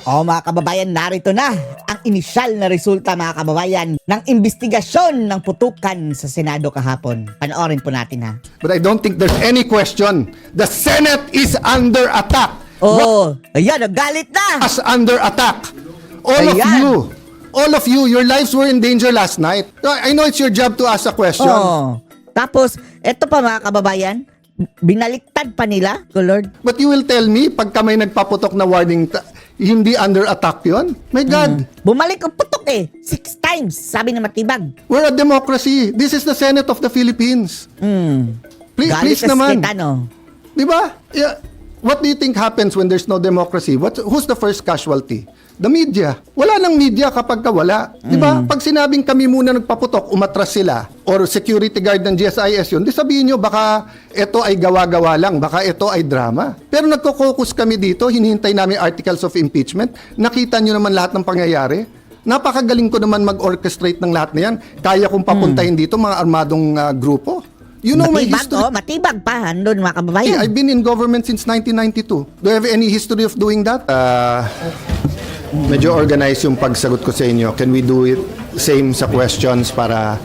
O mga kababayan, narito na ang inisyal na resulta mga kababayan ng investigasyon ng putukan sa Senado kahapon. Panoorin po natin ha. But I don't think there's any question. The Senate is under attack. Oh, ayan, galit na. Was under attack. All Ayan. of you, your lives were in danger last night. I know it's your job to ask a question. Oh. Tapos, eto pa mga kababayan, binaliktad pa nila, ko Lord. But you will tell me, pagka may nagpaputok na warning, hindi under attack yon? My God. Bumalik ang putok 6 times, sabi ni Matibag. We're a democracy. This is the Senate of the Philippines. Please, Galit please na naman. state, ano? Di ba? Yeah. What do you think happens when there's no democracy? Who's the first casualty? The media. Wala nang media kapag wala. Di ba? Pag sinabing kami muna nagpaputok, umatras sila, or security guard ng GSIS yun, di sabihin nyo, baka ito ay gawa-gawa lang, baka ito ay drama. Pero nagko-focus kami dito, hinihintay namin articles of impeachment, nakita nyo naman lahat ng pangyayari. Napakagaling ko naman mag-orchestrate ng lahat na yan. Kaya kong papuntahin dito mga armadong grupo. You know my history. Matibag pa, andun mga kababayan. I've been in government since 1992. Do you have any history of doing that? Medyo organized yung pagsagot ko sa inyo. Can we do it same sa questions para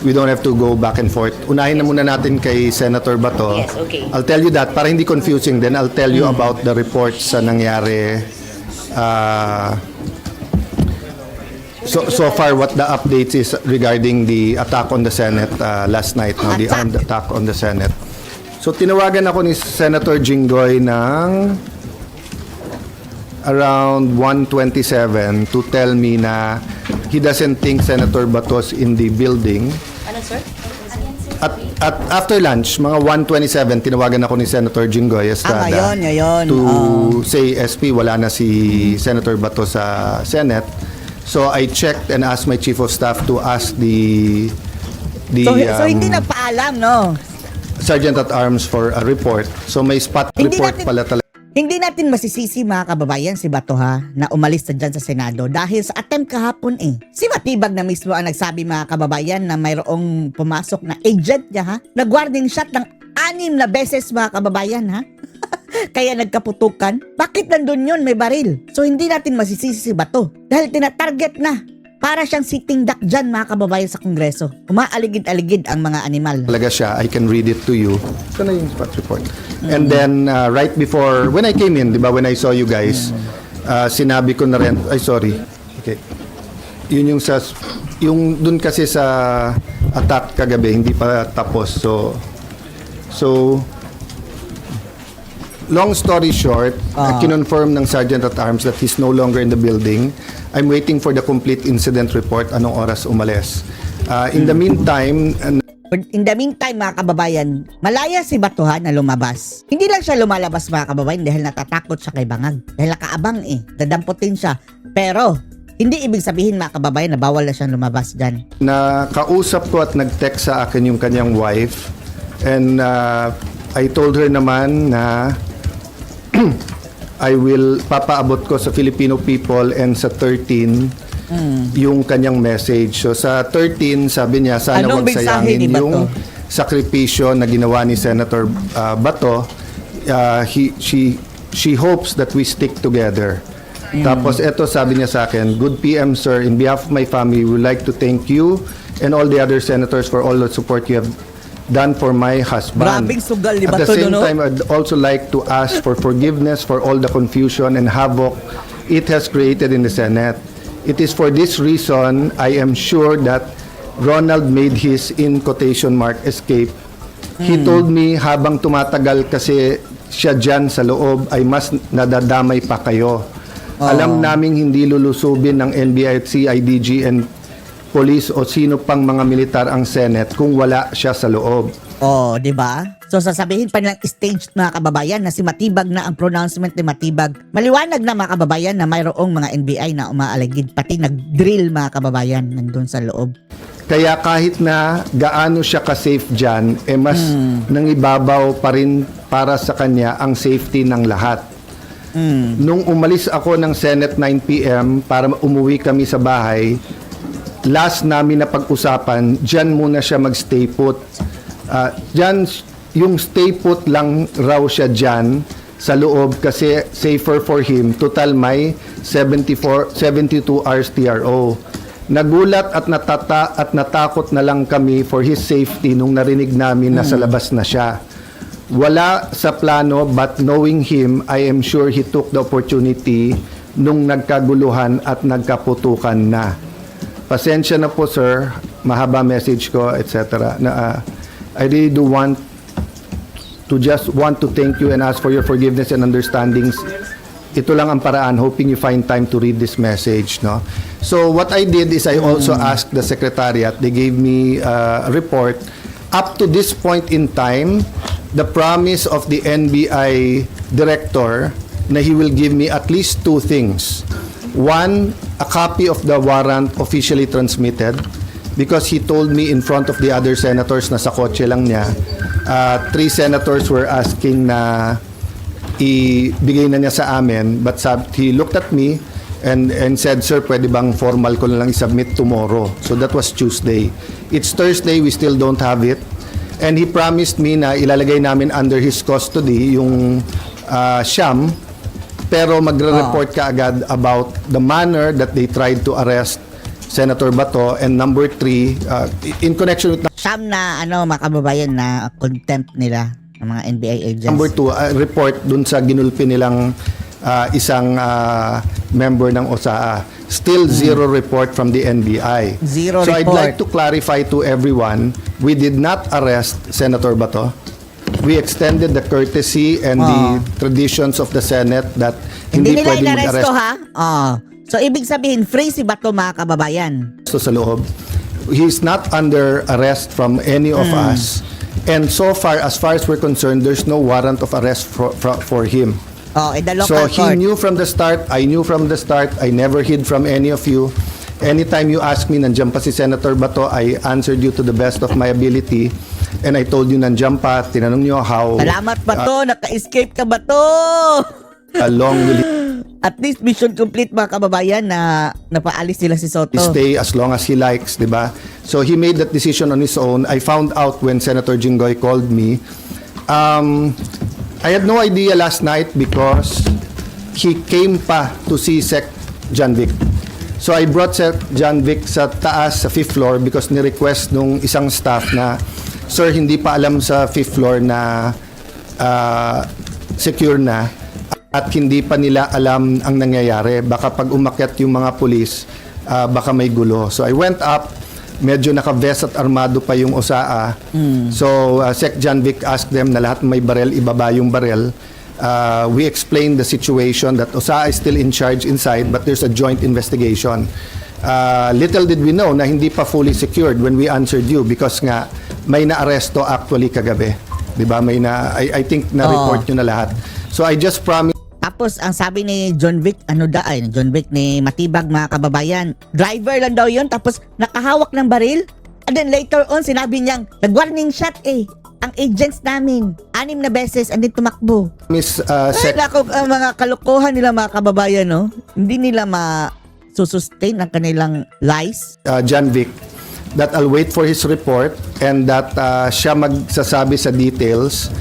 we don't have to go back and forth? Unahin na muna natin kay Senator Bato. Yes, okay. I'll tell you that para hindi confusing. Then I'll tell you about the reports sa nangyari. So far, what the updates is regarding the attack on the Senate last night, no? The armed attack on the Senate. So tinawagan ako ni Senator Jinggoy ng around 1:27 to tell me na he doesn't think Senator Batos in the building. Ano, sir? At after lunch, mga 1:27, tinawagan ako ni Senator Jinggoy Estrada ngayon. to say, SP, wala na si Senator Batos sa Senate. So I checked and asked my chief of staff to ask the So hindi nagpaalam, no? Sergeant at Arms for a report. So may spot Hindi report natin- pala talaga. Hindi natin masisisi mga kababayan si Bato ha, na umalis na dyan sa Senado dahil sa attempt kahapon Si Matibag na mismo ang nagsabi mga kababayan na mayroong pumasok na agent niya ha. Nag-warning shot ng 6 na beses mga kababayan ha. Kaya nagkaputukan. Bakit nandun yun may baril? So hindi natin masisisi si Bato dahil tinatarget na. Para siyang sitting duck dyan mga kababayan sa Kongreso. Umaaligid-aligid ang mga animal. Talaga siya. I can read it to you. Ito na yung spot report. And then, right before, when I came in, di ba, when I saw you guys, sinabi ko na rin, ay sorry. Okay. Yun yung dun kasi sa attack kagabi, hindi pa tapos. So long story short, kinonfirm ng Sergeant at Arms that he's no longer in the building. I'm waiting for the complete incident report, anong oras umalis. In the meantime, mga kababayan, malaya si Batuhan na lumabas. Hindi lang siya lumalabas mga kababayan dahil natatakot siya kay Bangag. Dahil nakaabang dadamputin siya. Pero, hindi ibig sabihin mga kababayan na bawal na siyang lumabas dyan. nakausap ko at nag-text sa akin yung kanyang wife. And I told her naman na I will papaabot ko sa Filipino people and sa 13 yung kanyang message. So sa 13, sabi niya, sana Anong wag mensahe ni sayangin Bato? yung sakripisyo na ginawa ni Senator Bato. She hopes that we stick together. Tapos eto sabi niya sa akin, "Good PM sir, in behalf of my family, we would like to thank you and all the other senators for all the support you have done for my husband. Grabing sugal ni At the Bato, same no? time, I'd also like to ask for forgiveness for all the confusion and havoc it has created in the Senate. It is for this reason I am sure that Ronald made his, in quotation mark, escape. He told me habang tumatagal kasi siya dyan sa loob ay mas nadadamay pa kayo. Alam naming hindi lulusubin ng NBI at CIDG and police o sino pang mga militar ang Senate kung wala siya sa loob." Di ba? So sasabihin pa nilang staged mga kababayan na si Matibag na ang pronouncement ni Matibag. Maliwanag na mga kababayan na mayroong mga NBI na umaaligid, pati nag-drill mga kababayan nandun sa loob. Kaya kahit na gaano siya ka-safe dyan, mas nangibabaw pa rin para sa kanya ang safety ng lahat. Nung umalis ako ng Senate 9 p.m. para umuwi kami sa bahay, last namin na pag-usapan, dyan muna siya mag-stay put. Dyan, yung stay put lang raw siya dyan sa loob kasi safer for him. Total may 72 hours TRO. Nagulat at natakot na lang kami for his safety nung narinig namin na sa labas na siya. Wala sa plano, but knowing him, I am sure he took the opportunity nung nagkaguluhan at nagkaputukan na. Pasensya na po, sir. Mahaba message ko, etc. I really do want to thank you and ask for your forgiveness and understandings. Ito lang ang paraan, hoping you find time to read this message, no? So what I did is I also asked the secretariat. They gave me a report. Up to this point in time, the promise of the NBI director na he will give me at least two things. One, a copy of the warrant officially transmitted, because he told me in front of the other senators na sa kotse lang niya, 3 senators were asking na ibigay na niya sa amin, but he looked at me and said, sir, pwede bang formal ko na lang i-submit tomorrow? So that was Tuesday. It's Thursday, we still don't have it. And he promised me na ilalagay namin under his custody yung Siyam, pero magre-report ka agad about the manner that they tried to arrest Senator Bato. And number 3, in connection with Siyam na mga kababayan na contempt nila ng mga NBI agents. number 2, report dun sa ginulpi nilang isang member ng OSAA. Still zero report from the NBI. Zero so I'd report. like to clarify to everyone, we did not arrest Senator Bato. We extended the courtesy and the traditions of the Senate that Hindi hindi nila pwedeng inaresto, mag-arrest ha? So ibig sabihin, free si Bato, mga kababayan. sa loob. He's not under arrest from any of us. And so far as we're concerned, there's no warrant of arrest for him. In the So local he court. knew from the start, I knew from the start, I never hid from any of you. Anytime you ask me, nandiyan pa si Senator Bato, I answered you to the best of my ability. And I told you, nandiyan pa, tinanong nyo how Salamat, Bato. Naka-escape ka, Bato. long will At least mission complete, mga kababayan, na napaalis nila si Soto. he stay as long as he likes, di ba? So he made that decision on his own. I found out when Senator Jinggoy called me. I had no idea last night because he came pa to see Sec John Vic. So I brought Sec John Vic sa taas, sa 5th floor, because ni-request nung isang staff na, sir, hindi pa alam sa 5th floor na secure na at hindi pa nila alam ang nangyayari. Baka pag umakyat yung mga pulis, baka may gulo. So I went up, medyo naka-vest at armado pa yung OSAA. So Sec John Vic asked them na lahat may barel, ibaba yung barel. We explained the situation that OSAA is still in charge inside, but there's a joint investigation. Little did we know na hindi pa fully secured when we answered you, because nga may na-aresto actually kagabi. 'Di ba? I think na-report nyo na lahat. So I just promised. Tapos, ang sabi ni John Vic, John Vic ni Matibag, mga kababayan, driver lang daw yun, tapos nakahawak ng baril. And then later on, sinabi niyang, nag-warning shot ang agents namin. 6 na beses, and then tumakbo. Miss Ay, Sec nako, ang mga kalokohan nila, mga kababayan, no? Hindi nila ma-sustain ang kanilang lies. John Vic that I'll wait for his report and that siya magsasabi sa details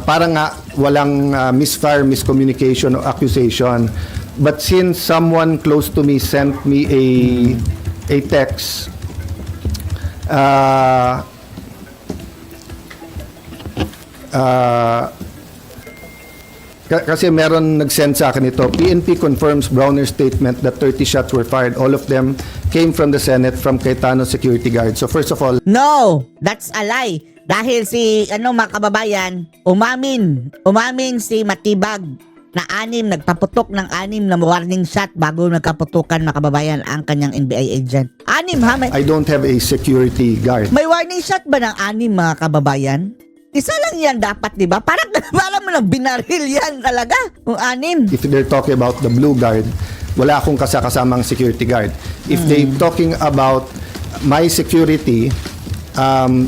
para nga walang miscommunication or accusation. But since someone close to me sent me a text kasi meron nag-send sa akin ito. PNP confirms Browner's statement that 30 shots were fired. All of them came from the Senate, from Cayetano security guard. So first of all, No, that's a lie. Dahil si, mga kababayan, umamin si Matibag na nagpaputok ng 6 na warning shot bago nagkaputukan, mga kababayan, ang kanyang NBI agent. 6, ha? I don't have a security guard. May warning shot ba ng 6, mga kababayan? Isa lang yan dapat, di ba? Parang mo lang binaril yan talaga. Kung 6. If they're talking about the blue guard, wala akong kasamang security guard. If they talking about my security,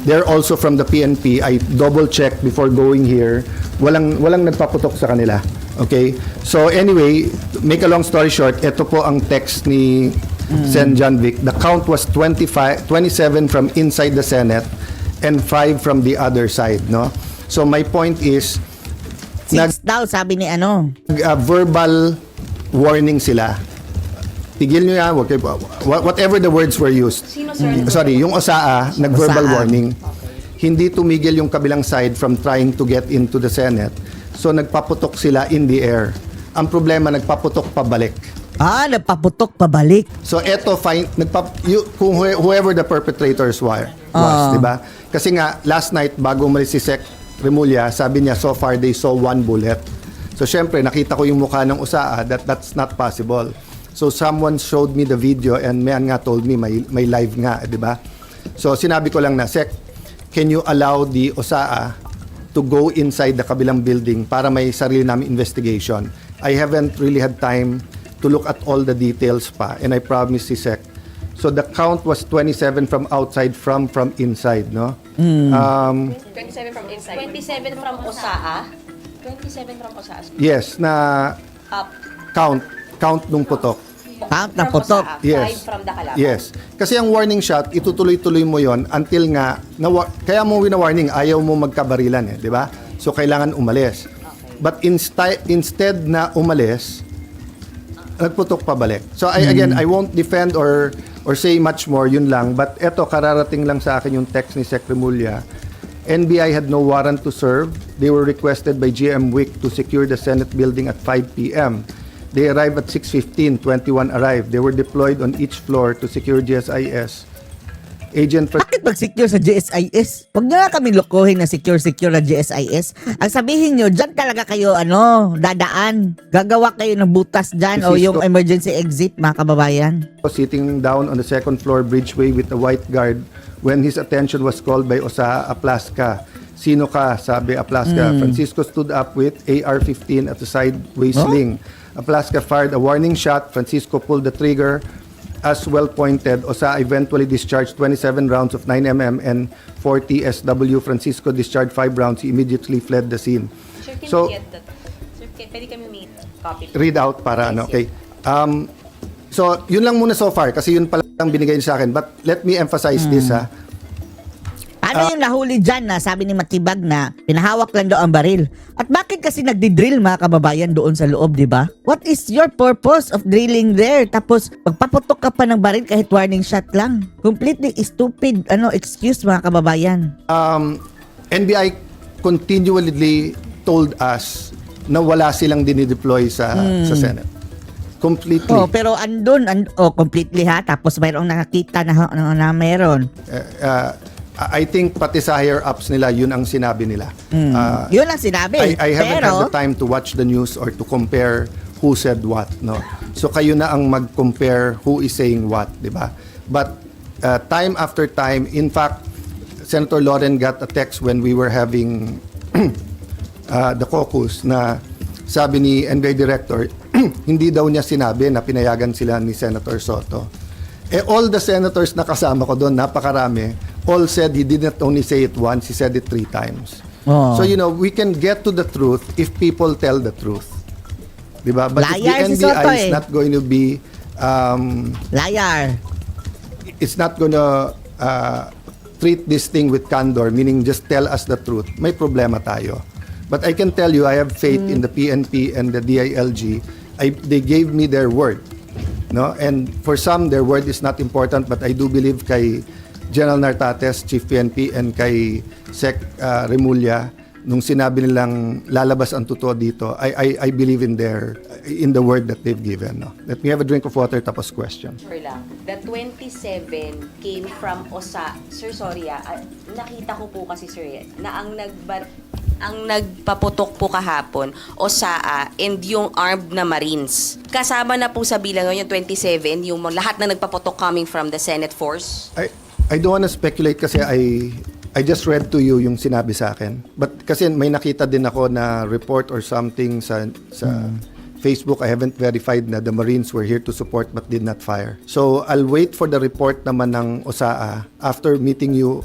they're also from the PNP. I double check before going here. Walang nagpaputok sa kanila. Okay? So anyway, make a long story short, ito po ang text ni Sen John Vic. The count was 27 from inside the Senate and 5 from the other side, no? So my point is, 6 daw, sabi ni verbal warning sila. Tigil nyo yan, whatever the words were used. Sino, sir? Sorry, yung OSAA, nag-verbal OSAA. warning. Hindi tumigil yung kabilang side from trying to get into the Senate. So nagpaputok sila in the air. Ang problema, nagpaputok pabalik. Nagpaputok pabalik. So eto, kung whoever the perpetrators was, di ba? Kasi nga, last night, bago umalis si Sec Remulla, sabi niya, so far they saw one bullet. So syempre, nakita ko yung mukha ng USAA, that's not possible. So someone showed me the video and Mayan nga told me may live nga, di ba? So sinabi ko lang na, Sec, can you allow the USAA to go inside the kabilang building para may sarili namin investigation? I haven't really had time to look at all the details pa, and I promise si Sec. So the count was 27 from outside, from inside, no? 27 from inside. 27 from OSAA. 27 from OSAA. Yes, na Up. count nung putok. Count na From putok. OSAA, Yes. 5 from the Calapan. Yes. Kasi ang warning shot, itutuloy-tuloy mo yon until nga, kaya mo wina-warning, ayaw mo magkabarilan di ba? So, kailangan umalis. But instead na umalis, nagputok pabalik. So, again, I won't defend or say much more, yun lang. But eto, kararating lang sa akin yung text ni Sec Remulla. NBI had no warrant to serve. They were requested by GM WIC to secure the Senate building at 5 p.m. They arrived at 6:15, 21 arrived. They were deployed on each floor to secure GSIS. Agent Bakit mag-secure sa GSIS? Huwag nyo na kami lokohin na secure na GSIS. Ang sabihin nyo, dyan talaga kayo, dadaan. Gagawa kayo ng butas dyan o yung emergency exit, mga kababayan. sitting down on the second floor bridgeway with a white guard when his attention was called by OSAA Aplaska. Sino ka? Sabi Aplaska. Francisco stood up with AR-15 at the sideways sling. Aplaska fired a warning shot. Francisco pulled the trigger. As well pointed, OSAA eventually discharged 27 rounds of 9mm and 40 SW. Francisco discharged 5 rounds. He immediately fled the scene. Sir, can So- we get that? Sir, pwede kami may copy. Read out para Yes, okay. So, yun lang muna so far kasi yun pala ang binigay niya sa akin. But let me emphasize this ha. Ano yung nahuli dyan na sabi ni Matibag na pinahawak lang daw ang baril? At bakit kasi nagdi-drill mga kababayan doon sa loob, di ba? What is your purpose of drilling there? Tapos magpaputok ka pa ng baril kahit warning shot lang. Completely stupid excuse mga kababayan. NBI continually told us na wala silang dinideploy sa Senate. Completely. Oh, pero completely ha. Tapos mayroong nakakita na meron. I think pati sa higher ups nila, yun ang sinabi nila. Yun ang sinabi. I haven't pero, had the time to watch the news or to compare who said what, no. So kayo na ang mag-compare who is saying what, di ba? But time after time, in fact, Senator Loren got a text when we were having the caucus na sabi ni NBI Director, hindi daw niya sinabi na pinayagan sila ni Senator Soto. All the senators na kasama ko doon, napakarami, all said he did not only say it once, he said it 3 times. Oh. So, we can get to the truth if people tell the truth. Diba? But Liar if si the Soto NBI is not going to be, liar. it's not going to treat this thing with candor, meaning just tell us the truth, may problema tayo. But I can tell you, I have faith in the PNP and the DILG. They gave me their word. No? And for some, their word is not important, but I do believe kay General Nartates, Chief PNP, and kay Sec Remulla, nung sinabi nilang lalabas ang totoo dito, I believe in the word that they've given. No? Let me have a drink of water, tapos question. Sure lang. The 27 came from OSAA. Sir, sorry nakita ko po kasi sir na ang nagpaputok po kahapon, OSAA and yung armed na Marines. Kasama na po sa bilang yung 27, yung lahat na nagpaputok coming from the Senate force. I don't want to speculate kasi I just read to you yung sinabi sa akin. But kasi may nakita din ako na report or something sa Facebook. I haven't verified na the Marines were here to support but did not fire. So I'll wait for the report naman ng OSAA after meeting you.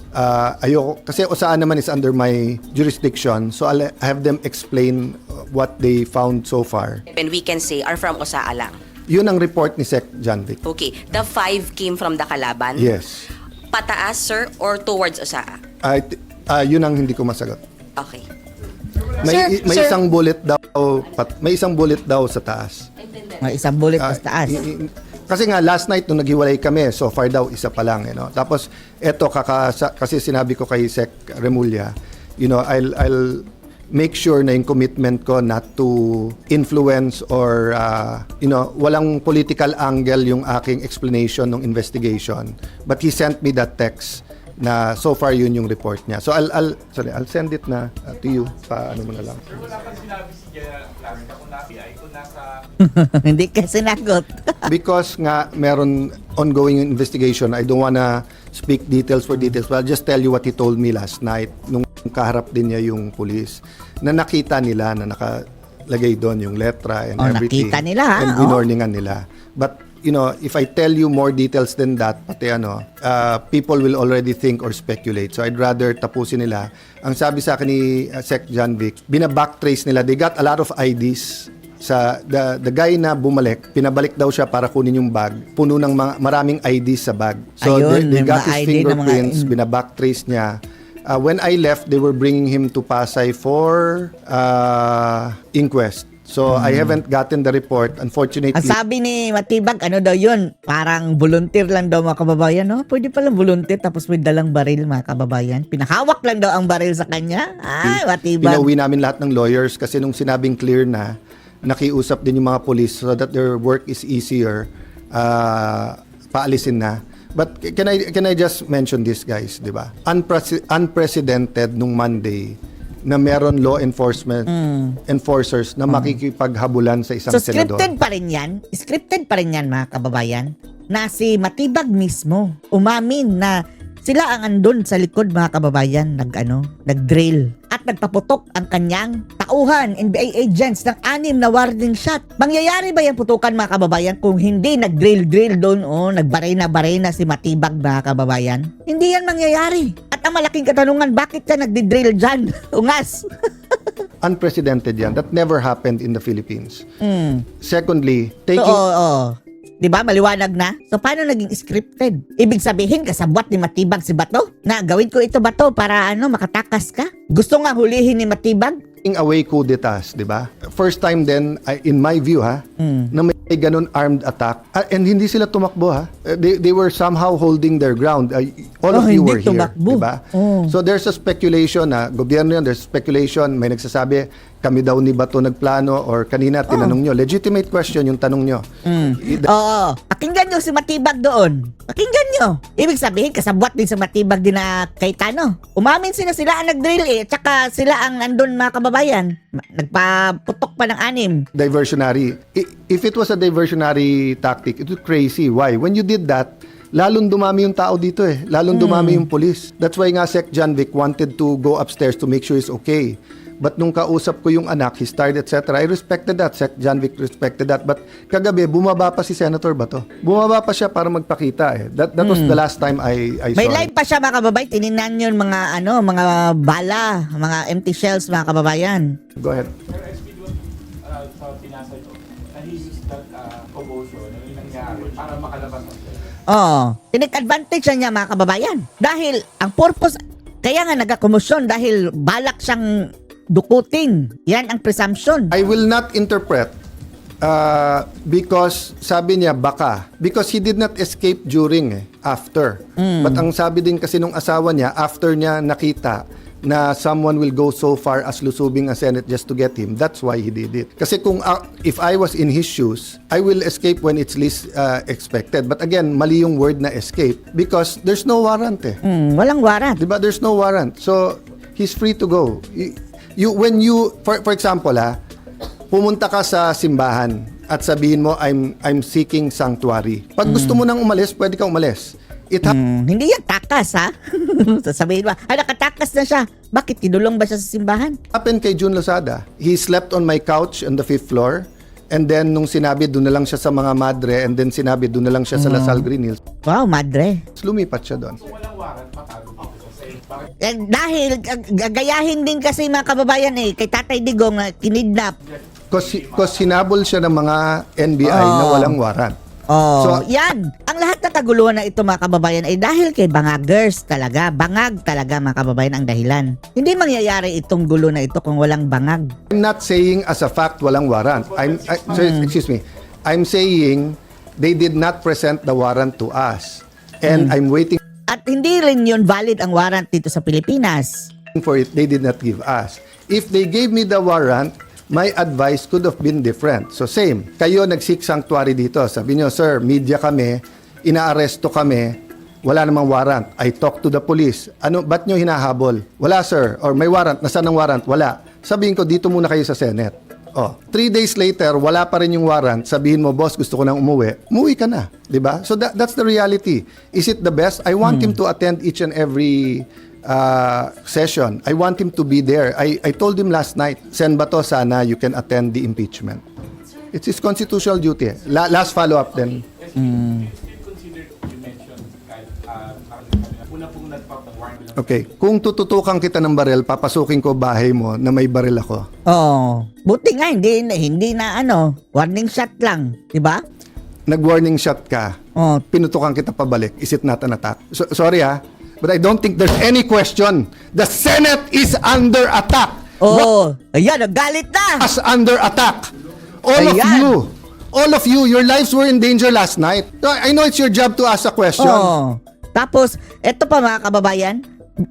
Ayoko kasi OSAA naman is under my jurisdiction. So I'll have them explain what they found so far. And we can say are from OSAA lang. Yun ang report ni Sec Janvic. Okay. The 5 came from the Calaban? Yes. Pataas, sir, or towards OSAA? Yun ang hindi ko masagot. Okay. May Sir, isang bullet daw may isang bullet daw sa taas. May isang bullet Ah, sa taas. Kasi nga last night nung naghiwalay kami, so far daw isa pa lang, Tapos eto kasi sinabi ko kay Sec Remulla, I'll make sure na yung commitment ko not to influence or walang political angle yung aking explanation ng investigation. But he sent me that text na so far yun yung report niya. So I'll send it na to you paano mo na lang. Sir, wala kang sinabi si General Clarita kung nasa Hindi ka sinagot. Because nga meron ongoing investigation, I don't wanna speak details for details, but I'll just tell you what he told me last night nung kaharap din niya yung police na nakita nila na nakalagay doon yung letra and everything. Nakita nila, ha? And binorningan nila. But if I tell you more details than that, pati people will already think or speculate. So I'd rather tapusin nila. Ang sabi sa akin ni Sec John Vic, bina-backtrace nila. They got a lot of IDs. Sa the guy na bumalik, pinabalik daw siya para kunin yung bag. Puno ng maraming IDs sa bag. So Ayun, they yung got mga his ID na fingerprints, bina-backtrace niya. When I left, they were bringing him to Pasay for inquest. So I haven't gotten the report. Unfortunately, Ang sabi ni Matibag, ano daw yun? Parang volunteer lang daw mga kababayan, no? Pwede palang volunteer tapos may dalang baril mga kababayan. Pinahawak lang daw ang baril sa kanya. Ay, Matibag. pinauwi namin lahat ng lawyers kasi nung sinabing clear na, nakiusap din yung mga police so that their work is easier, paalisin na. But can I just mention this, guys, di ba? Unprecedented nung Monday na meron law enforcement enforcers na makikipaghabulan sa isang So senador. scripted pa rin yan? Scripted pa rin yan mga kababayan? Na si Matibag mismo umamin na sila ang andun sa likod mga kababayan nag-drill at nagpaputok ang kanyang tauhan, NBI agents ng 6 na warning shot. Mangyayari ba yung putukan mga kababayan kung hindi nag-drill doon nagbaray na si Matibag mga kababayan? Hindi yan mangyayari. At ang malaking katanungan, bakit siya nagdi-drill dyan? Ungas. Unprecedented yan. That never happened in the Philippines. Secondly, taking... Oo. Di ba? Maliwanag na. So, paano naging scripted? Ibig sabihin, kasabwat ni Matibag si Bato? Na gawin ko ito, Bato, para makatakas ka? Gusto nga hulihin ni Matibag? away coup d'etats, di ba? First time then, in my view na may ganun armed attack. And hindi sila tumakbo They were somehow holding their ground. All of you hindi were here, tumakbo. di ba? So there's a speculation na gobyerno yun, there's speculation, may nagsasabi, kami daw ni Bato nagplano or kanina tinanong nyo. Legitimate question yung tanong nyo. Oo. Pakinggan nyo si Matibag doon. Pakinggan nyo. Ibig sabihin, kasabwat din sa Matibag din na Cayetano. Umamin sila ang nag-drill tsaka sila ang nandun mga kababayan. Nagpaputok pa ng 6. Diversionary. If it was a diversionary tactic, it was crazy. Why? When you did that, lalong dumami yung tao dito Lalong dumami yung police. That's why nga Sec John Vic wanted to go upstairs to make sure he's okay. But nung kausap ko yung anak, his tired, etc., I respected that. Sec John Vic respected that. But kagabi, bumaba pa si Senator Bato. Bumaba pa siya para magpakita That was the last time I saw May him. live pa siya mga kababayan. Tininan yun mga mga bala, mga empty shells mga kababayan. Go ahead. Sir, SB doon sa pinasa ito, and he used that commotion na yung nangyari para makalabas ang sila. Tinake-advantage niya mga kababayan. Dahil ang purpose, kaya nga nagkakomosyon dahil balak siyang dukutin. Yan ang presumption. I will not interpret because sabi niya baka. Because he did not escape during after. But ang sabi din kasi nung asawa niya, after niya nakita na someone will go so far as lusubing ang Senate just to get him, that's why he did it. Kasi kung if I was in his shoes, I will escape when it's least expected. But again, mali yung word na escape because there's no warrant Walang warrant. Diba? There's no warrant. So, he's free to go. When you, for example, pumunta ka sa simbahan at sabihin mo, I'm seeking sanctuary. Pag gusto mo nang umalis, pwede ka umalis. Hindi yan takas Sasabihin mo, nakatakas na siya. Bakit? Tinulong ba siya sa simbahan? Happened kay June Lozada. He slept on my couch on the 5th floor. And then, nung sinabi, doon na lang siya sa mga madre. And then, sinabi, doon na lang siya sa Lasal Green Hills. Wow, madre. Lumipat siya doon. So walang warrant matago dito sa safe. Bakit? Dahil gagayahin din kasi mga kababayan kay Tatay Digong na kinidnap. Because hinabol siya ng mga NBI na walang warrant. Oh, So, yan. Ang lahat ng kaguluhan na ito mga kababayan ay dahil kay bangagers talaga. Bangag talaga mga kababayan ang dahilan. Hindi mangyayari itong gulo na ito kung walang bangag. I'm not saying as a fact walang warrant. Excuse me. I'm saying they did not present the warrant to us. And I'm waiting At hindi rin yun valid ang warrant dito sa Pilipinas. for it. They did not give us. If they gave me the warrant, my advice could have been different. So same, kayo nag-seek sanctuary dito. Sabi nyo, sir, media kami, inaaresto kami, wala namang warrant. I talk to the police. Ano, ba't nyo hinahabol? Wala, sir. Or may warrant. Nasaan ang warrant? Wala. Sabihin ko, dito muna kayo sa Senate. 3 days later, wala pa rin yung warrant. Sabihin mo, boss, gusto ko nang umuwi. Umuwi ka na. 'Di ba? So that's the reality. Is it the best? I want him to attend each and every session. I want him to be there. I told him last night, Sen Bato, sana you can attend the impeachment. It's his constitutional duty. Last follow-up then. Still considered, you mentioned, kahit una pong nagpapawarn lang. Okay. Kung tututukan kita ng baril, papasukin ko bahay mo na may baril ako. Oh, buti nga hindi na warning shot lang, 'di ba? Nag-warning shot ka. Oh, Pinutukan kita pabalik. Is it not an attack? Sorry but I don't think there's any question. The Senate is under attack. oh, ayan, nagalit na. Us under attack. All Ayan. of you, your lives were in danger last night. I know it's your job to ask a question. Oh. Tapos, eto pa mga kababayan,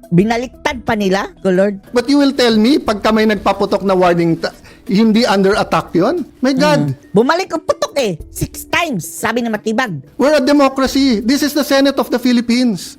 binaliktad pa nila, Lord. But you will tell me, pagka may nagpaputok na warning, hindi under attack yon? My God, Bumalik ang putok 6 times, sabi ng Matibag. we're a democracy. This is the Senate of the Philippines.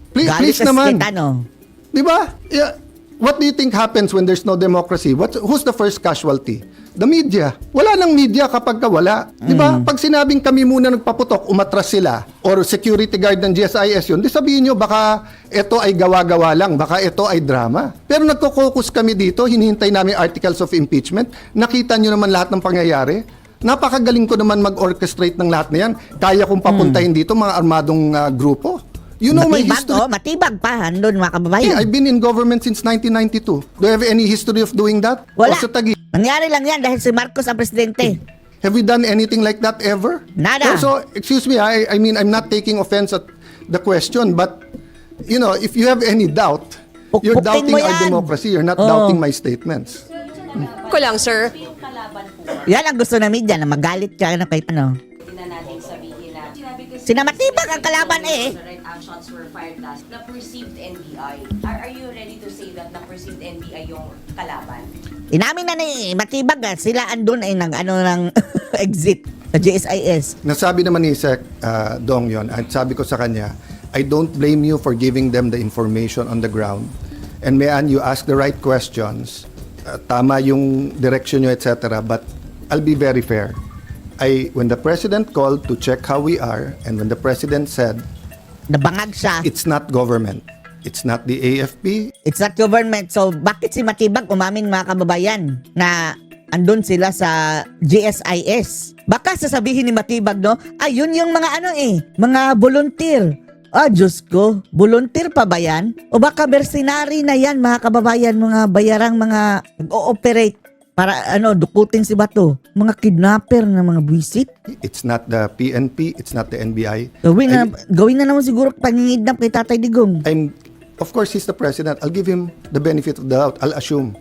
Please Galit na naman. kita, no? Di ba? Yeah. What do you think happens when there's no democracy? Who's the first casualty? The media. Wala nang media kapag wala. Di ba? Pag sinabing kami muna nagpaputok, umatras sila, or security guard ng GSIS yun, di sabihin nyo, baka ito ay gawa-gawa lang, baka ito ay drama. Pero nagko-focus kami dito, hinihintay namin articles of impeachment, nakita nyo naman lahat ng pangyayari. Napakagaling ko naman mag-orchestrate ng lahat na yan. Kaya kong papuntahin dito mga armadong grupo. You know my Matibag, history. matibag pa, andun mga kababayan. I've been in government since 1992. Do you have any history of doing that? Wala. O sa Taguig? Nangyari lang yan dahil si Marcos ang presidente. Have we done anything like that ever? Nada. So, excuse me, I mean, I'm not taking offense at the question, but, if you have any doubt, you're Pukpukin mo doubting our yan. democracy. You're not Oo. doubting my statements. Ko lang, sir. Yung kalaban po, Yan ang gusto na media, na magalit ka kay hindi na natin sabihin na sinabi kasi Sina Matibag ang kalaban current actions were fired last na perceived NBI. Are you ready to say that na perceived NBI yung kalaban? Inamin na ni Matibag, sila andun ay ng exit sa GSIS. Nasabi naman ni Sec Dong yon, at sabi ko sa kanya, I don't blame you for giving them the information on the ground. And Mayan, you ask the right questions. Tama yung direction nyo, etc. But I'll be very fair. When the President called to check how we are, and when the President said, Nabangag siya. it's not government, it's not the AFP, It's not government. So, bakit si Matibag umamin mga kababayan na andun sila sa GSIS? Baka sasabihin ni Matibag, no? Yun yung mga mga volunteer. Diyos ko, volunteer pa ba yan? O baka mercenary na yan mga kababayan, mga bayarang mga nag-ooperate para dukutin si Bato. Mga kidnapper na mga buwisit. it's not the PNP, it's not the NBI. Gawin na naman siguro pangingidnap kay Tatay Digong. Of course, he's the president. I'll give him the benefit of the doubt. I'll assume.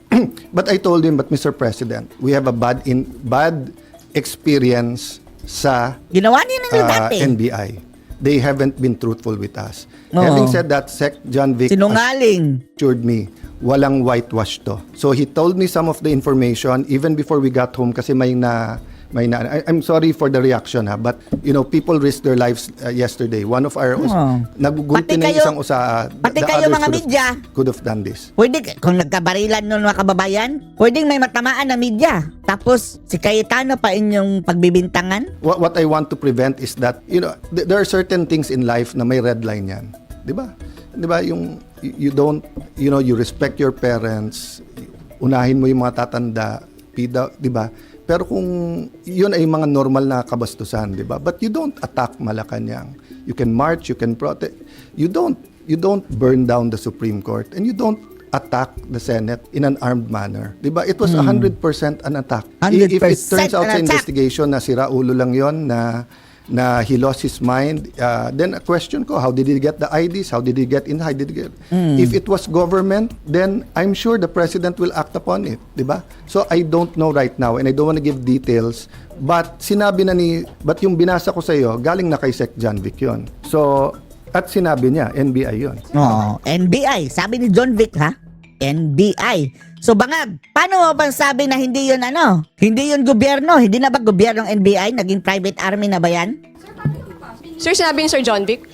But I told him, but Mr. President, we have a bad experience sa Ginawa niya na dati. NBI. They haven't been truthful with us. Oo. Having said that, Sec John Vic Sinungaling. assured me, walang whitewash to. So he told me some of the information even before we got home kasi I'm sorry for the reaction but people risked their lives yesterday. One of our nagugulpi Pati na yung kayo- isang usa. pati the kayo others mga media. could have done this. Pwede, kung nagkabarilan nun mga kababayan, pwedeng may matamaan na media. Tapos, si Cayetano pa inyong pagbibintangan. What I want to prevent is that there are certain things in life na may red line yan. 'Di ba? 'Di ba yung you don't you respect your parents, unahin mo yung mga tatanda, 'di ba? Pero kung yun ay mga normal na kabastusan, 'di ba? But you don't attack Malacanang. You can march, you can protest. You don't burn down the Supreme Court and you don't attack the Senate in an armed manner. 'Di ba? It was 100% an attack. If it 100% turns out an sa attack. investigation na sira ulo lang 'yon na na he lost his mind, then a question ko, how did he get the IDs? How did he get in? How did he get? If it was government, then I'm sure the president will act upon it, di ba? So I don't know right now and I don't want to give details, but but yung binasa ko sa iyo, galing na kay Sec John Vic yun. So, at sinabi niya, NBI yun. Oh, NBI. Sabi ni John Vic, ha? NBI. So Bangag, paano mo bang sabi na hindi yun Hindi yun gobyerno? Hindi na ba gobyerno ng NBI? Naging private army na ba yan? Sir, sinabi ni Sir John Vic?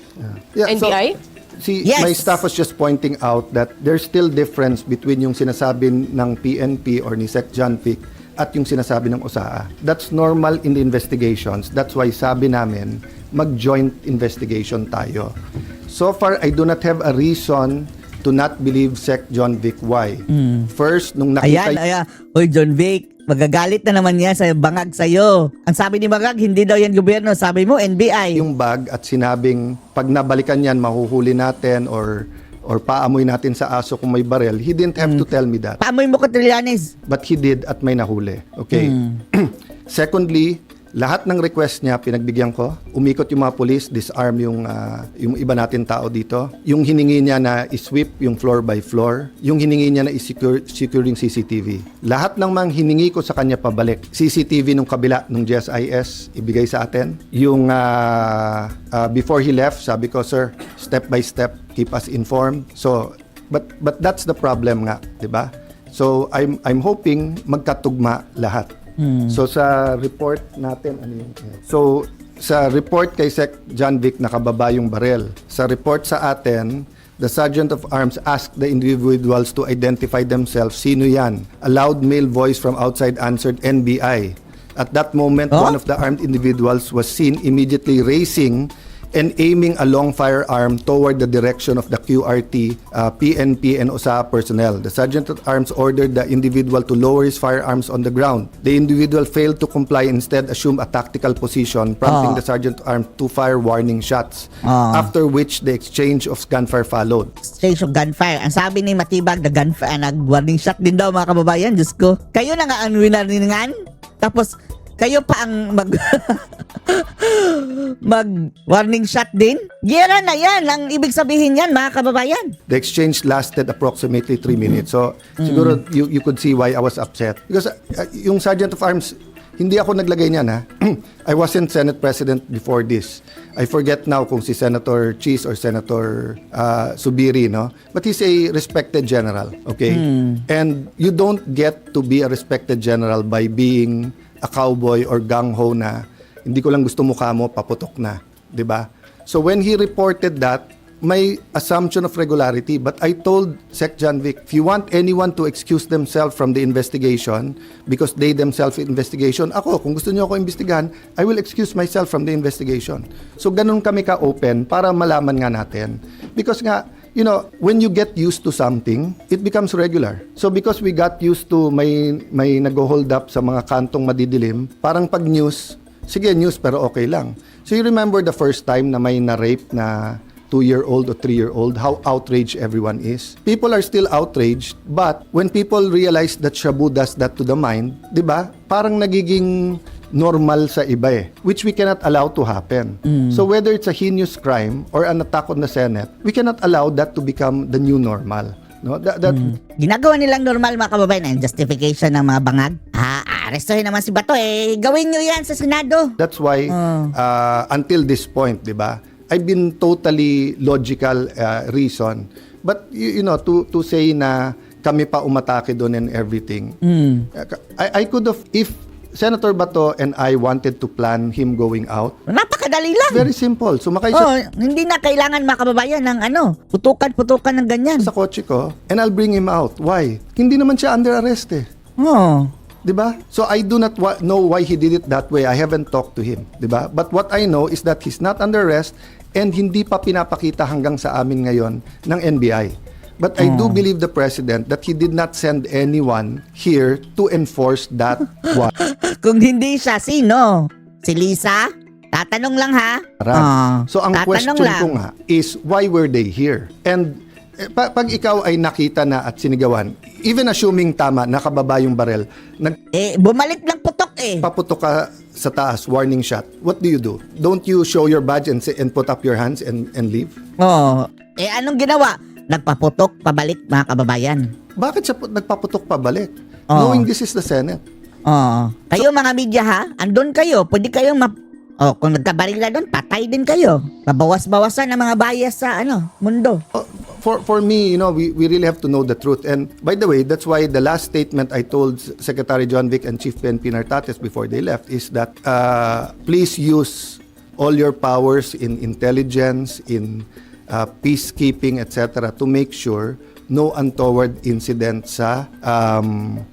Yeah, NBI? See, Yes. my staff was just pointing out that there's still difference between yung sinasabi ng PNP or ni Sec John Vic at yung sinasabi ng OSAA. That's normal in the investigations. That's why sabi namin, mag-joint investigation tayo. So far, I do not have a reason to not believe Sec John Vic. Why? First, nung nakita... Ayan. Hoy, John Vic, magagalit na naman yan sa Bangag sa'yo. Ang sabi ni Bangag, hindi daw yan gobyerno. Sabi mo, NBI. yung bag at sinabing pag nabalikan yan, mahuhuli natin or paamoy natin sa aso kung may barel. He didn't have to tell me that. Paamoy mo ko, Trillanes. But he did at may nahuli. Okay. Secondly, lahat ng request niya pinagbigyan ko. Umikot yung mga police, disarm yung iba natin tao dito. Yung hiningi niya na i-sweep yung floor by floor. Yung hiningi niya na i-secure yung CCTV. Lahat ng mga hiningi ko sa kanya pabalik. CCTV nung kabila, nung GSIS, ibigay sa atin. Yung before he left, sabi ko, sir, step by step, keep us informed. So, but that's the problem nga, 'di ba? So, I'm hoping magkatugma lahat. So sa report natin, ano yun? So sa report kay Sec John Vic nakababa yung barel. Sa report sa atin, the Sergeant of Arms asked the individuals to identify themselves. Sino yan? A loud male voice from outside answered NBI. At that moment, one of the armed individuals was seen immediately racing and aiming a long firearm toward the direction of the QRT, PNP, and OSAA personnel. The Sergeant at Arms ordered the individual to lower his firearms on the ground. The individual failed to comply, instead assumed a tactical position, prompting the Sergeant at Arms to fire warning shots, after which the exchange of gunfire followed. Exchange of gunfire. Ang sabi ni Matibag, the gunfire, nag-warning shot din daw mga kababayan. Diyos ko. Kayo na nga ang winarningan. Tapos, kayo pa ang mag-warning shot din? Gera na yan. Ang ibig sabihin yan, mga kababayan. The exchange lasted approximately 3 minutes. So, siguro you could see why I was upset. Because yung Sergeant of Arms, hindi ako naglagay niyan, ha? I wasn't Senate President before this. I forget now kung si Senator Cheese or Senator Subiri, no? But he's a respected general, okay? And you don't get to be a respected general by being a cowboy or gang-ho na hindi ko lang gusto mukha mo, paputok na. 'Di ba? So when he reported that, may assumption of regularity, but I told Sec John Vic, if you want anyone to excuse themselves from the investigation because they themselves investigation, ako, kung gusto niyo ako imbestigahan, I will excuse myself from the investigation. So ganun kami ka-open para malaman nga natin. Because nga, you know, when you get used to something, it becomes regular. So because we got used to may nag-hold up sa mga kantong madidilim, parang pag news, sige news pero okay lang. So you remember the first time na may na-rape na 2-year-old or 3-year-old, how outraged everyone is. People are still outraged, but when people realize that Shabu does that to the mind, di ba? Parang nagiging normal sa iba which we cannot allow to happen. So whether it's a heinous crime or an attack on the Senate, we cannot allow that to become the new normal. No, that Ginagawa nilang normal mga kababayan ang justification ng mga bangag. Arestuhin naman si Bato gawin nyo yan sa Senado. That's why until this point, 'di ba? I've been totally logical reason. But you know, to say na kami pa umatake doon and everything. I could have, if Senator Bato and I wanted to plan him going out, Napakadali lang. very simple. Sumakay siya Hindi na kailangan mga kababayan ng putukan-putukan ng ganyan. sa kotse ko and I'll bring him out. Why? Hindi naman siya under arrest Oh. 'Di ba? So I do not know why he did it that way. I haven't talked to him, 'di ba? But what I know is that he's not under arrest and hindi pa pinapakita hanggang sa amin ngayon ng NBI. But I do believe the president that he did not send anyone here to enforce that one. Kung hindi siya, sino? Si Lisa? Tatanong lang ha? So ang tatanong question lang. ko nga is why were they here? And Pag ikaw ay nakita na at sinigawan, even assuming tama, nakababa yung barel, Bumalik lang putok nagpaputok ka sa taas, warning shot, what do? Don't you show your badge and put up your hands and leave? Oo. Anong ginawa? Nagpaputok, pabalik, mga kababayan. Bakit siya nagpaputok pabalik? Oo. Knowing this is the Senate. Oo. Kayo mga media ha, andun kayo, pwede kayong kung nagkabarila doon, patay din kayo. Babawas-bawasan ang mga bias sa mundo. For me, we really have to know the truth. And by the way, that's why the last statement I told Secretary John Vic and Chief PNP Nartates before they left is that please use all your powers in intelligence, in peacekeeping, etc. to make sure no untoward incident sa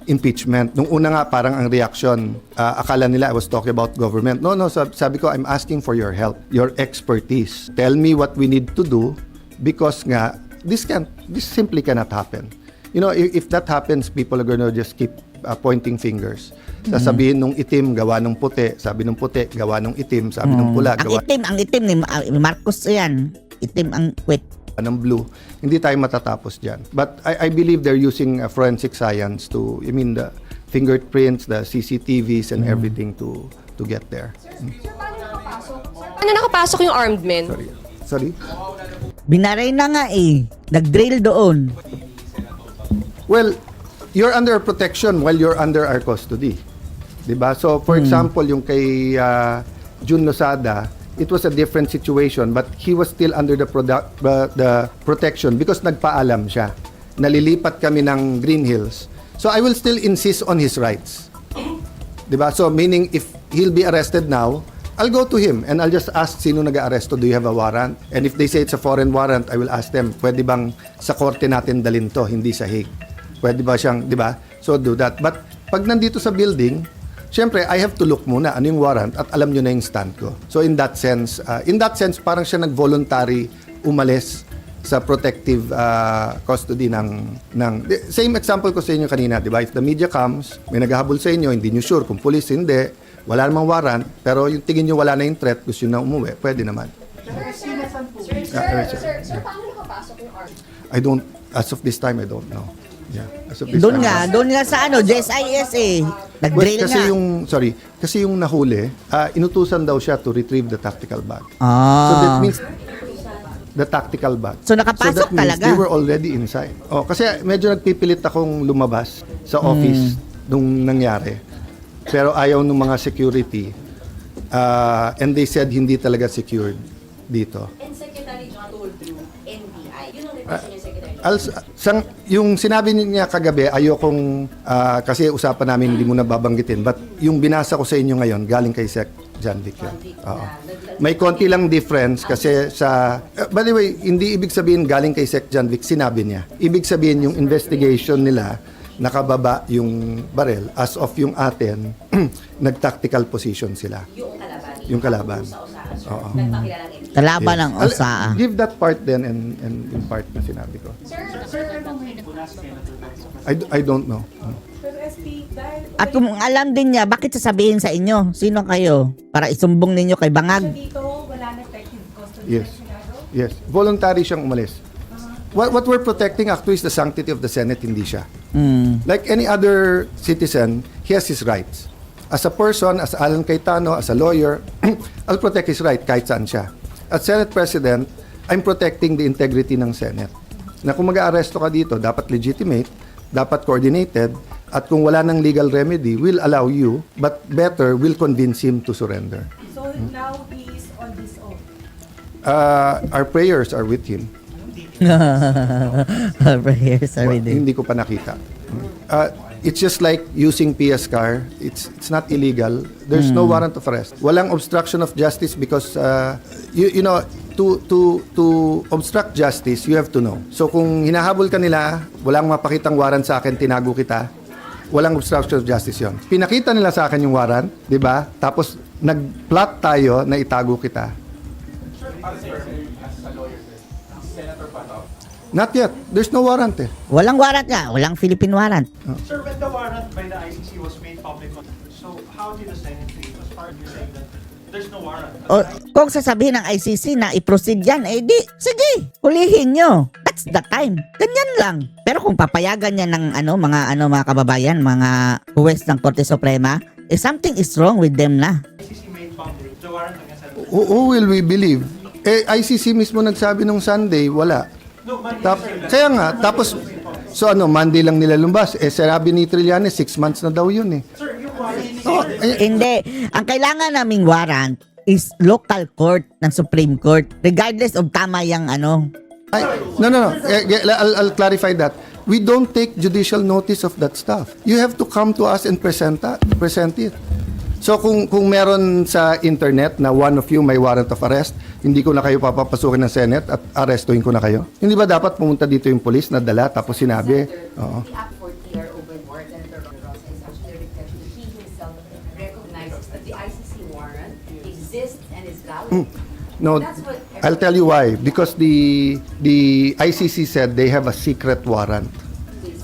impeachment. Nung una nga, parang ang reaction, akala nila I was talking about government. No, sabi ko, I'm asking for your help, your expertise. Tell me what we need to do because nga, this simply cannot happen. If that happens, people are gonna just keep pointing fingers. Sasabihin nung itim, gawa nung puti. Sabi nung puti, gawa nung itim. Sabi nung pula, gawa Ang itim ni Marcos yan. Itim ang kwit. ng blue. Hindi tayo matatapos dyan. But I believe they're using forensic science the fingerprints, the CCTVs and everything to get there. Paano nakapasok yung armed men? Sorry? Binaray na nga Nag-drill doon. Well, you're under protection while you're under our custody. Diba? So, for example, yung kay Jun Losada, it was a different situation but he was still under the protection because nagpaalam siya. Nalilipat kami ng Green Hills. So, I will still insist on his rights. Diba? So, meaning if he'll be arrested now, I'll go to him and I'll just ask sino nag-aaresto, do you have a warrant? And if they say it's a foreign warrant, I will ask them, pwede bang sa korte natin dalhin to, hindi sa Hague? Pwede ba siyang, di ba? So do that. But pag nandito sa building, syempre, I have to look muna ano yung warrant at alam nyo na yung stand ko. So in that sense, parang siya nag-voluntary umalis sa protective custody ng same example ko sa inyo kanina, di ba? If the media comes, may naghahabol sa inyo, hindi nyo sure kung police, hindi, wala namang warrant, pero yung tingin nyo wala na yung threat, gusto nyo na umuwi, pwede naman. Sir, paano nakapasok yung armed? As of this time, I don't know. Yeah, as of this Doon time. nga sa JSIS Nag-drill Kasi nga. kasi yung nahuli, inutusan daw siya to retrieve the tactical bag. So that means the tactical bag. So, nakapasok that means talaga? they were already inside. Kasi medyo nagpipilit akong lumabas sa office nung nangyari. Pero ayaw ng mga security. And they said hindi talaga secured dito. And Secretary John told you, NBI. Yun ang request niya, Secretary. Yung sinabi niya kagabi, ayokong, kasi usapan namin hindi mo na babanggitin, but yung binasa ko sa inyo ngayon, galing kay Sec. John Vic yun. Oo. May konti lang difference kasi by the way, hindi ibig sabihin galing kay Sec. John Vic, sinabi niya. Ibig sabihin yung investigation nila, nakababa yung barrel. As of yung atin, nag-tactical position sila. Yung kalaban. Oo. Kalaban ng I'll OSA. give that part then and in part na sinabi ko. I don't know. At kung alam din niya, bakit sasabihin sa inyo? Sino kayo? Para isumbong ninyo kay Bangag. Yes. Voluntary siyang umalis. What we're protecting actually is the sanctity of the Senate, hindi siya. Like any other citizen, he has his rights. As a person, as Alan Cayetano, as a lawyer, I'll protect his right kahit saan siya. As Senate President, I'm protecting the integrity ng Senate. Na kung mag-aaresto ka dito, dapat legitimate, dapat coordinated, at kung wala ng legal remedy, we'll allow you, but better, we'll convince him to surrender. So now he is on his own. Our prayers are with him. Prayers are with him. Hindi ko pa nakita. It's just like using PS car. It's not illegal. There's no warrant of arrest. Walang obstruction of justice because you know to obstruct justice, you have to know. So kung hinahabol ka nila, walang mapakitang warrant sa akin, tinago kita. Walang obstruction of justice 'yon. Pinakita nila sa akin yung warrant, 'di ba? Tapos nag-plot tayo na itago kita. Not yet. There's no warrant eh. Walang warrant nga. Walang Philippine warrant. Sir, when the warrant by the ICC was made public, so how did the Senate feel as far as you saying that there's no warrant? O, kung sasabihin ng ICC na i-proceed yan, di, sige, hulihin nyo. That's the time. Ganyan lang. Pero kung papayagan niya ng mga kababayan, mga huwes ng Korte Suprema, something is wrong with them na. ICC made public the warrant against Senator. Who will we believe? ICC mismo nagsabi nung Sunday, wala. No, Monday, Kaya nga, tapos, so Monday lang nila lumbas. Sabi ni Trillanes, 6 months na daw yun eh. Sir, yung warrant, Oh, Hindi. Ang kailangan naming warrant is local court ng Supreme Court. Regardless of tama yung no. I'll clarify that. We don't take judicial notice of that stuff. You have to come to us and present it. So kung meron sa internet na one of you may warrant of arrest, hindi ko na kayo papapasukin ng Senate at arestuhin ko na kayo. Hindi ba dapat pumunta dito yung police na dala tapos sinabi? Oo. The Act 40 open warrant, Senator Rosa is actually a reflection that he himself recognizes that the ICC warrant exists and is valid. No, That's what I'll tell you why. Because the ICC said they have a secret warrant.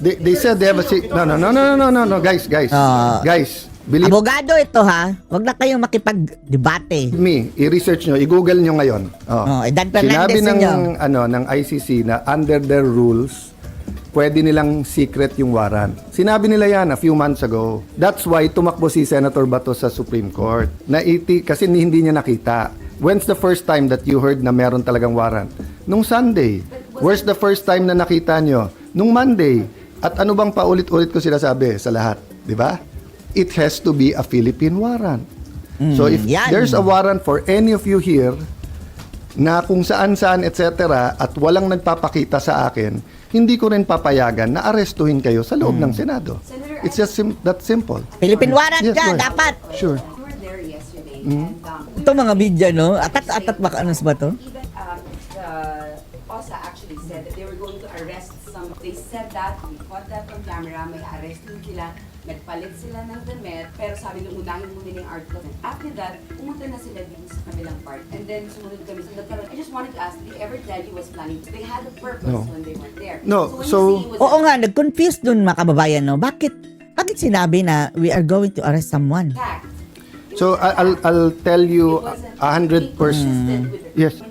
They said they have a secret. No, guys. Guys, believe abogado ito ha. Huwag na kayong makipag-debate. me, i-research nyo, i-google nyo ngayon. Dan Fernandez Sinabi ninyo. ng ICC na under their rules, pwede nilang secret yung warrant. Sinabi nila yan a few months ago. That's why tumakbo si Senator Bato sa Supreme Court. Kasi hindi niya nakita. When's the first time that you heard na meron talagang warrant? Nung Sunday. Where's the first time na nakita nyo? Nung Monday. At ano bang paulit-ulit ko sinasabi sa lahat? Di ba? It has to be a Philippine warrant. So if yan. there's a warrant for any of you here na kung saan-saan etc. at walang nagpapakita sa akin, hindi ko rin papayagan na arestuhin kayo sa loob ng Senado. Senator, It's just that simple. Philippine warrant Yes, ka, go ahead. dapat. Sure. you were there yesterday and Ito mga media, no? Atat baka ano ba to? even the OSA actually said that they were going to arrest some. They said that, we caught that on camera, may arrest din sila, nagpalit sila ng damit, pero sabi nung unahin muna nila yung article. And after that, pumunta na sila dito sa kabilang part. And then sumunod kami sa nagkaroon. I just wanted to ask, did they ever tell you was planning? They had a purpose No. when they went there. No, when so- you say it was Oo nga, nag-confuse dun mga kababayan, no? Bakit sinabi na we are going to arrest someone? attacked, So I'll tell you 100%. Yes.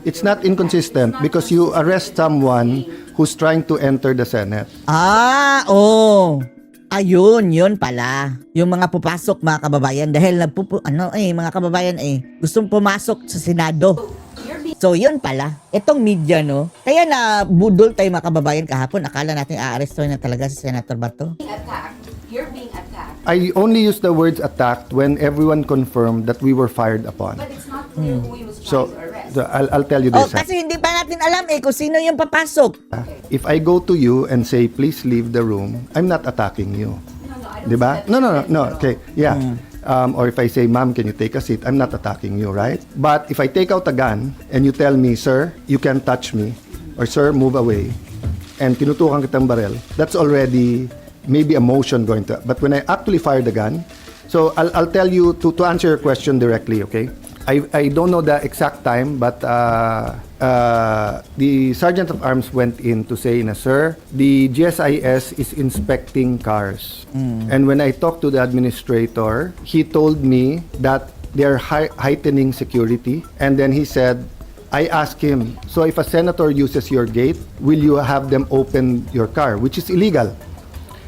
It's not inconsistent because you arrest someone who's trying to enter the Senate. Ayun, yun pala. Yung mga pupasok mga kababayan dahil mga kababayan gustong pumasok sa Senado. So yun pala. Itong media, no? Kaya na budol tayo mga kababayan kahapon. Akala natin aarestuhin na talaga si Senator Bato. You're being attacked, I only use the words attacked when everyone confirmed that we were fired upon. but it's not clear who he was trying So to arrest. I'll tell you this. Kasi hindi pa natin alam kung sino yung papasok. If I go to you and say please leave the room, I'm not attacking you. No, I don't Diba? see that. No. Okay. Yeah. Or if I say, ma'am, can you take a seat? I'm not attacking you, right? But if I take out a gun and you tell me, sir, you can't touch me, or sir, move away, and tinutukan kitang barel, that's already maybe a motion going to. But when I actually fire the gun, so I'll tell you to answer your question directly, okay? I don't know the exact time, but the Sergeant of Arms went in to say, sir, the GSIS is inspecting cars. And when I talked to the administrator, he told me that they're heightening security. And then he said, I asked him, so if a senator uses your gate, will you have them open your car? Which is illegal.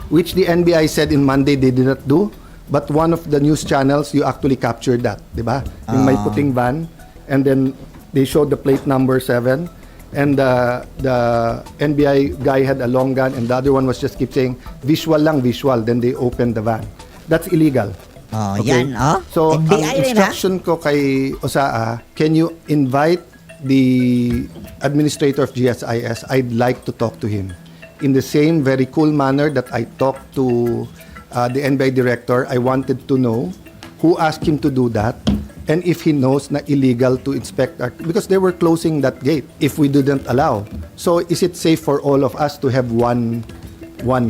Which the NBI said in Monday they did not do. But one of the news channels, you actually captured that, di ba? Yung may puting van, and then they showed the plate number 7, and the NBI guy had a long gun, and the other one was just keep saying, visual lang, visual. Then they opened the van. That's illegal. Yan, So, NBI ang rin, ha? instruction ko kay OSAA, can you invite the administrator of GSIS? I'd like to talk to him. In the same very cool manner that I talked to the NBI director, I wanted to know who asked him to do that and if he knows na illegal to inspect our, because they were closing that gate if we didn't allow. So is it safe for all of us to have one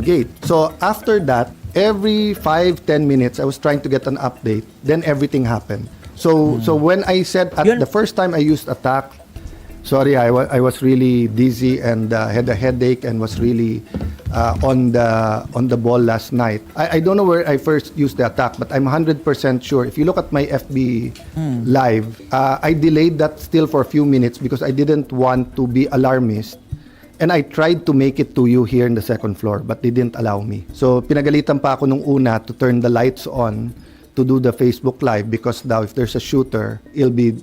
gate? So after that, every 5-10 minutes, I was trying to get an update. Then everything happened. So when I said Yun- the first time I used attack, sorry, I was really dizzy and had a headache and was really on the ball last night. I don't know where I first used the attack, but I'm 100% sure. If you look at my FB live, I delayed that still for a few minutes because I didn't want to be alarmist And I tried to make it to you here in the second floor, but they didn't allow me. So pinagalitan pa ako nung una to turn the lights on to do the Facebook Live because daw if there's a shooter, it'll be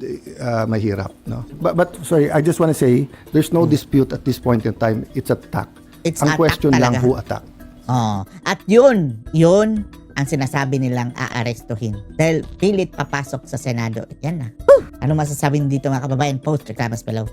mahirap. No? But sorry, I just want to say, there's no dispute at this point in time. It's attack. It's Ang attack question lang talaga. who attack. Oh, at yun ang sinasabi nilang aarestuhin. Dahil pilit papasok sa Senado. Yan na. Whew! Ano masasabi dito mga kababayan? Post reklamas below.